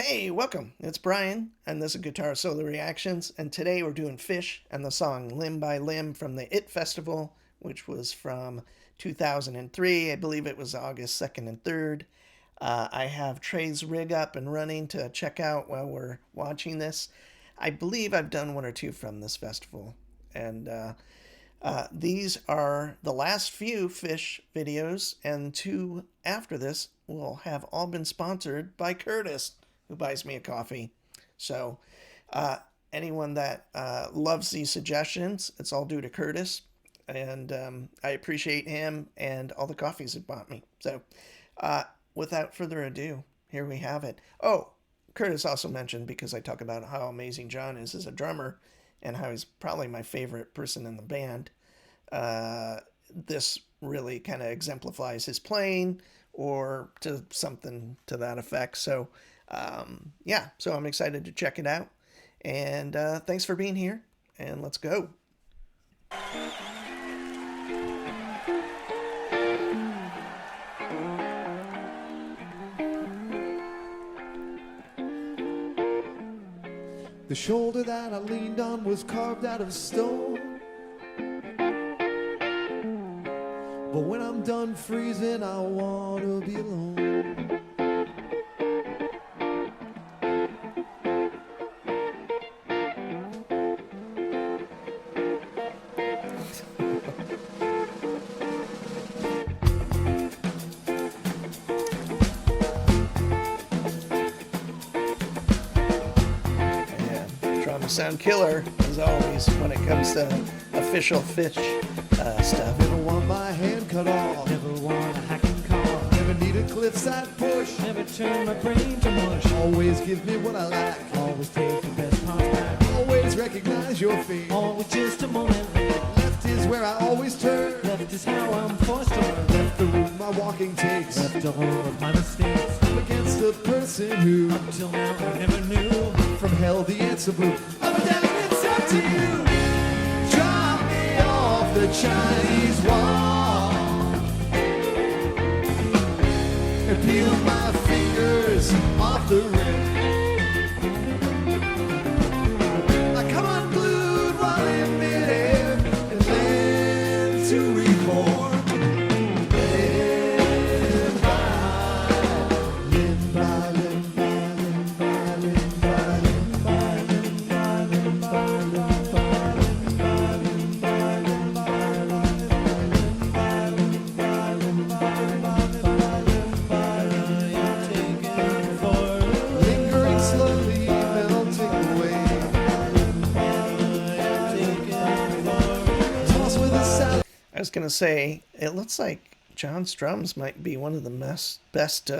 Hey, welcome. It's Brian, and this is Guitar Solo Reactions, and today we're doing Phish and the song Limb by Limb from the IT Festival, which was from 2003. I believe it was August 2nd and 3rd. I have Trey's rig up and running to check out while we're watching this. I believe I've done one or two from this festival, and these are the last few Phish videos, and two after this will have all been sponsored by Curtis, who buys me a coffee. So anyone that loves these suggestions, it's all due to Curtis. And I appreciate him and all the coffees he bought me. So without further ado, here we have it. Oh, Curtis also mentioned, because I talk about how amazing John is as a drummer and how he's probably my favorite person in the band, this really kind of exemplifies his playing or to something to that effect. So yeah, so I'm excited to check it out, and thanks for being here, and let's go. The shoulder that I leaned on was carved out of stone, but when I'm done freezing I want to be alone. Sound killer as always when it comes to official Phish stuff. Never want my hand cut off, Never want a hacking car. never need a cliffside push, Never turn my brain to mush. always give me what I lack, Always take the best parts back. always recognize your feet. Always just a moment. Left is where I always turn, Left is how I'm forced to learn. left the route my walking takes, Left all of my mistakes. I'm against a person who Up till now I never knew. from hell the answer blew. Up and down, it's up to you. Drop me off the Chinese wall and peel my fingers off the rim. I come unglued while in midair and learn to reform. Limb by limb by limb by limb by limb by limb by limb by limb by limb by limb by limb by limb by limb by limb by limb by limb. Lingering slowly, melting away. Toss with a salad. I was gonna say, it looks like John's drums might be one of the best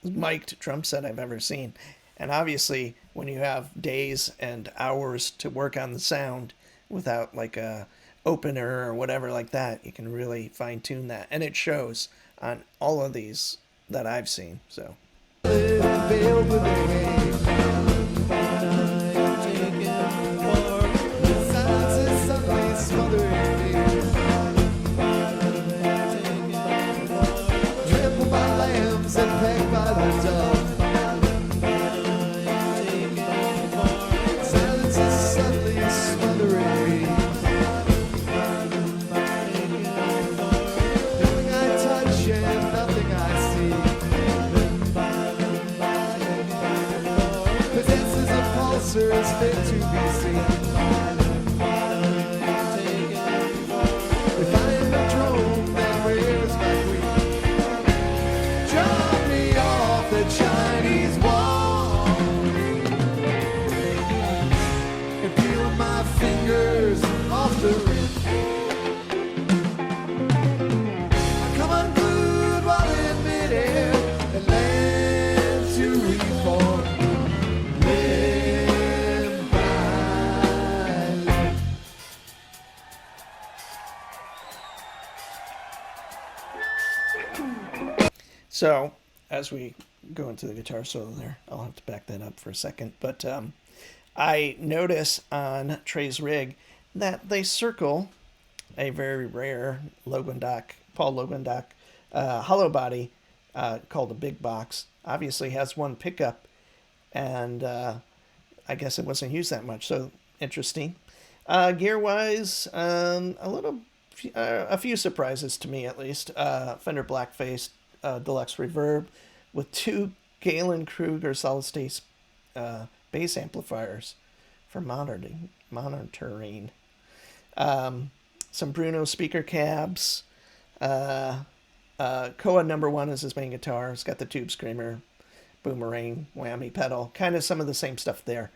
mic'd drum set I've ever seen. And obviously, when you have days and hours to work on the sound without like a opener or whatever like that, you can really fine tune that, and it shows on all of these that I've seen. So Veiled with a haze. Silence is suddenly smothering me. Trampled by lambs and pegged by the dove. Silence is suddenly smothering me. Nothing I touch and nothing I see. Possesses a pulsar is fit to be seen. If I am a drone, then where's my queen? Drop me off the Chinese wall and peel my fingers off the rim. I come unglued while in midair and land to reform. Limb by limb. So, as we go into the guitar solo there, I'll have to back that up for a second. But I notice on Trey's rig that they circle a very rare Paul Logandock hollow body called a big box. Obviously has one pickup and I guess it wasn't used that much. So interesting. Gear wise, a few surprises to me at least. Fender Blackface Deluxe Reverb with two Galen Kruger solid state bass amplifiers for monitoring. Some Bruno speaker cabs. Koa number one is his main guitar. It's got the tube screamer, boomerang, whammy pedal, kind of some of the same stuff there.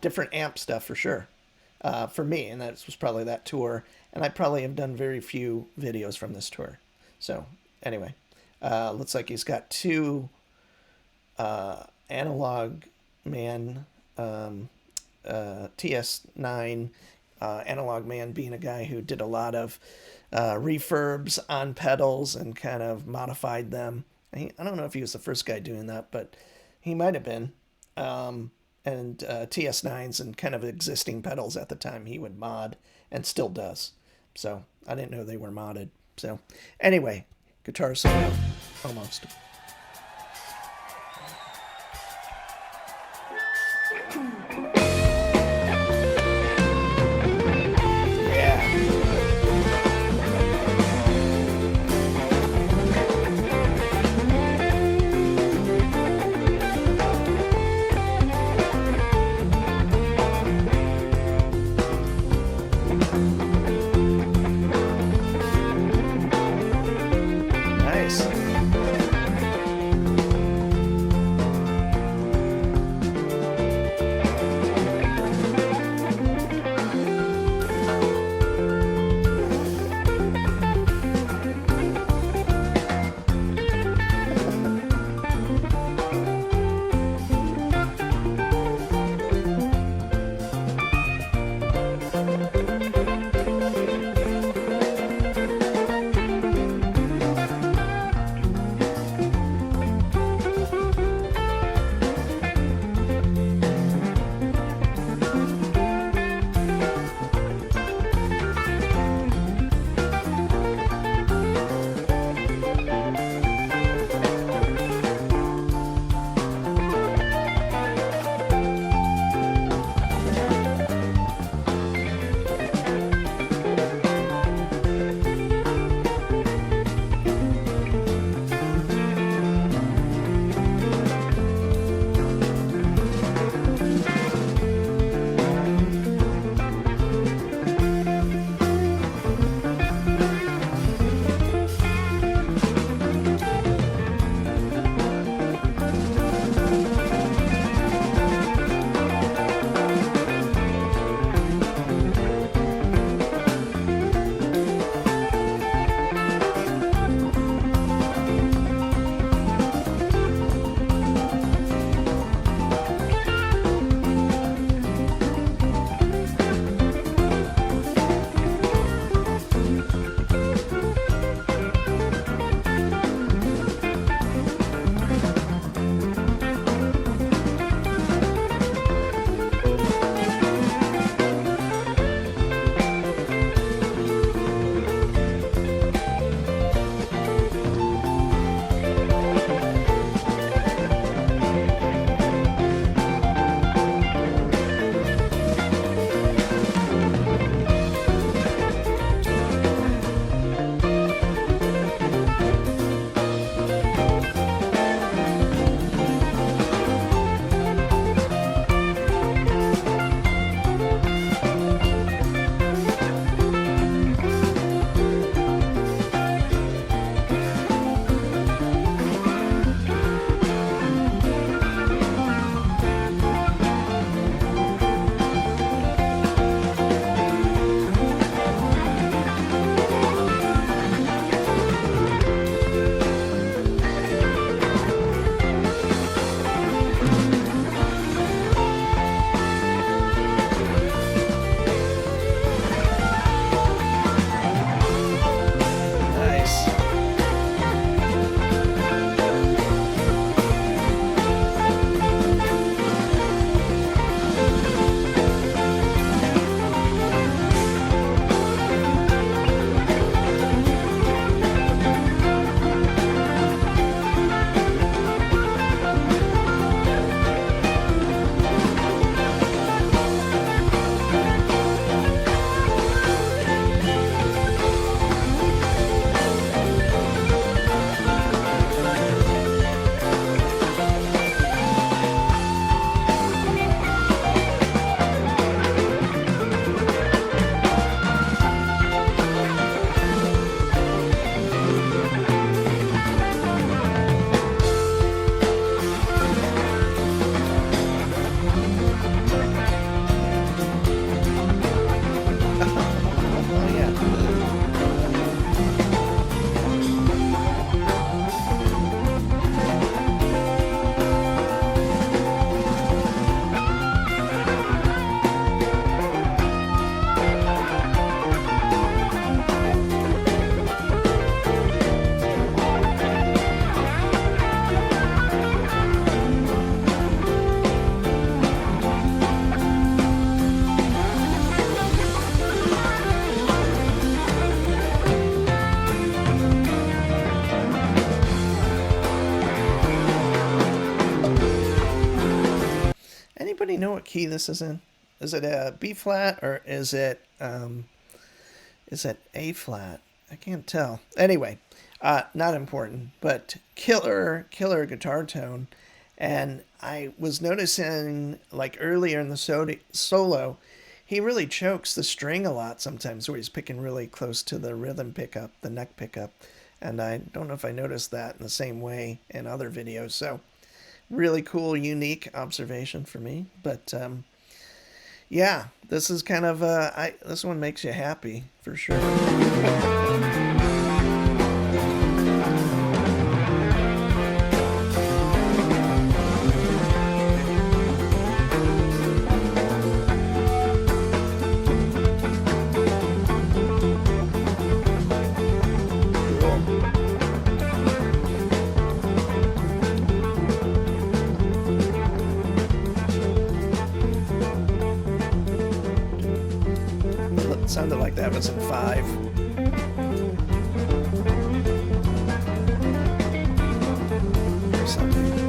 Different amp stuff for sure. For me, and that was probably that tour. And I probably have done very few videos from this tour. So anyway, looks like he's got two analog man TS9. Analog Man being a guy who did a lot of refurbs on pedals and kind of modified them. I don't know if he was the first guy doing that, but he might have been. And TS9s and kind of existing pedals at the time he would mod and still does. So I didn't know they were modded. So anyway, guitar solo, almost. Nice. what key this is in? Is it a B flat or is it A flat? I can't tell. Anyway, not important, but killer guitar tone. And I was noticing, like earlier in the solo, he really chokes the string a lot sometimes, where he's picking really close to the rhythm pickup, the neck pickup. And I don't know if I noticed that in the same way in other videos. So, really cool, unique observation for me. But yeah, this is kind of this one makes you happy for sure. It sounded like that was in 5. Or something, maybe.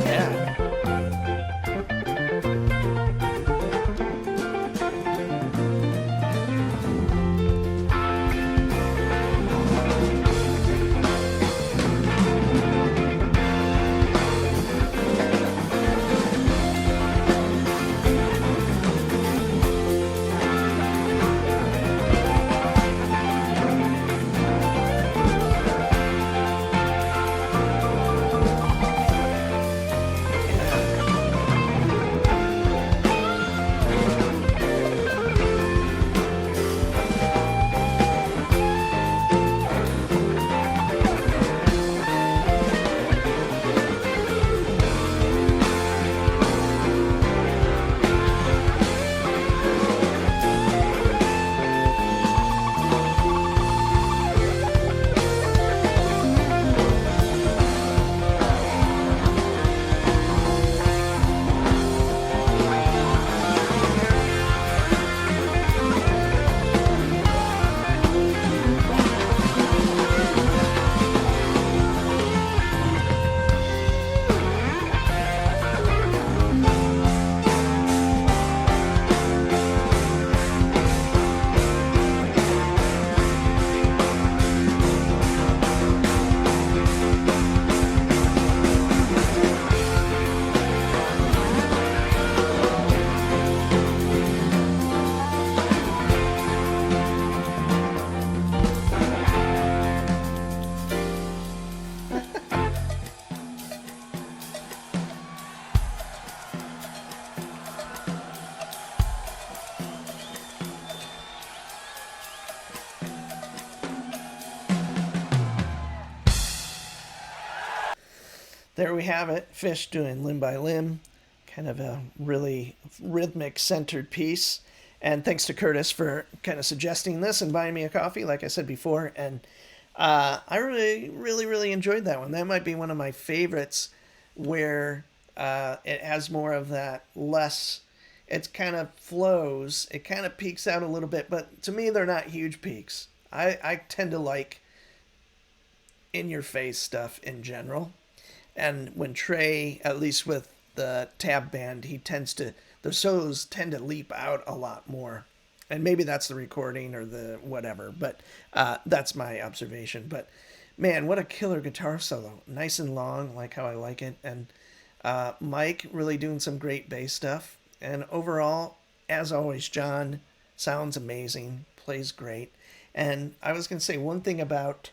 Yeah. There we have it. Phish doing Limb by Limb. Kind of a really rhythmic centered piece. And thanks to Curtis for kind of suggesting this and buying me a coffee, like I said before. And I really enjoyed that one. That might be one of my favorites, where it has more of that less. It kind of flows. It kind of peaks out a little bit, but to me, they're not huge peaks. I tend to like in your face stuff in general. And when Trey, at least with the Tab Band, the solos tend to leap out a lot more. And maybe that's the recording or the whatever, but that's my observation. But man, what a killer guitar solo. Nice and long, like how I like it. And Mike really doing some great bass stuff. And overall, as always, John sounds amazing, plays great. And I was going to say one thing about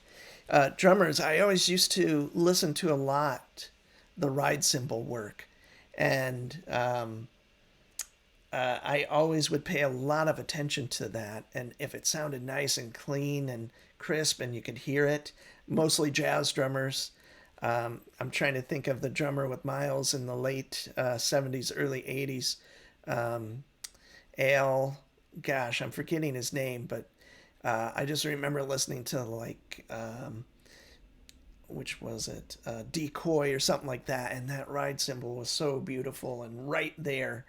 drummers. I always used to listen to a lot the ride cymbal work. And I always would pay a lot of attention to that. And if it sounded nice and clean and crisp and you could hear it, mostly jazz drummers. I'm trying to think of the drummer with Miles in the late 70s, early 80s. Al, gosh, I'm forgetting his name, but I just remember listening to like which was it, Decoy or something like that, and that ride cymbal was so beautiful and right there.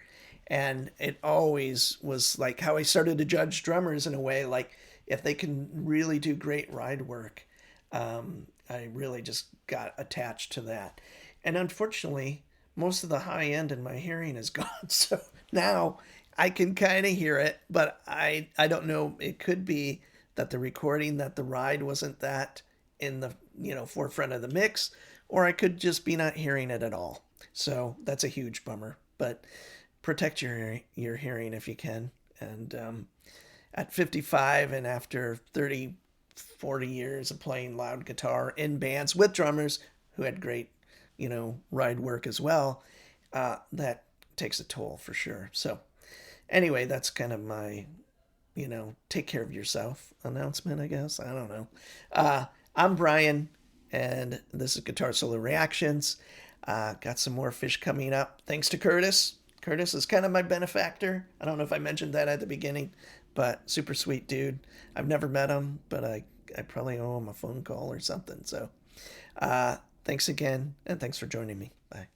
And it always was like how I started to judge drummers in a way, like if they can really do great ride work. I really just got attached to that. And unfortunately, most of the high end in my hearing is gone. So now I can kind of hear it, but I don't know. It could be that the recording, that the ride wasn't that in the forefront of the mix, or I could just be not hearing it at all. So that's a huge bummer. But protect your hearing if you can. And at 55 and after 30, 40 years of playing loud guitar in bands with drummers who had great, ride work as well, that takes a toll for sure. So anyway, that's kind of my, take care of yourself announcement, I guess. I don't know. I'm Brian, and this is Guitar Solo Reactions. Got some more Phish coming up. Thanks to Curtis. Curtis is kind of my benefactor. I don't know if I mentioned that at the beginning, but super sweet dude. I've never met him, but I probably owe him a phone call or something. So thanks again, and thanks for joining me. Bye.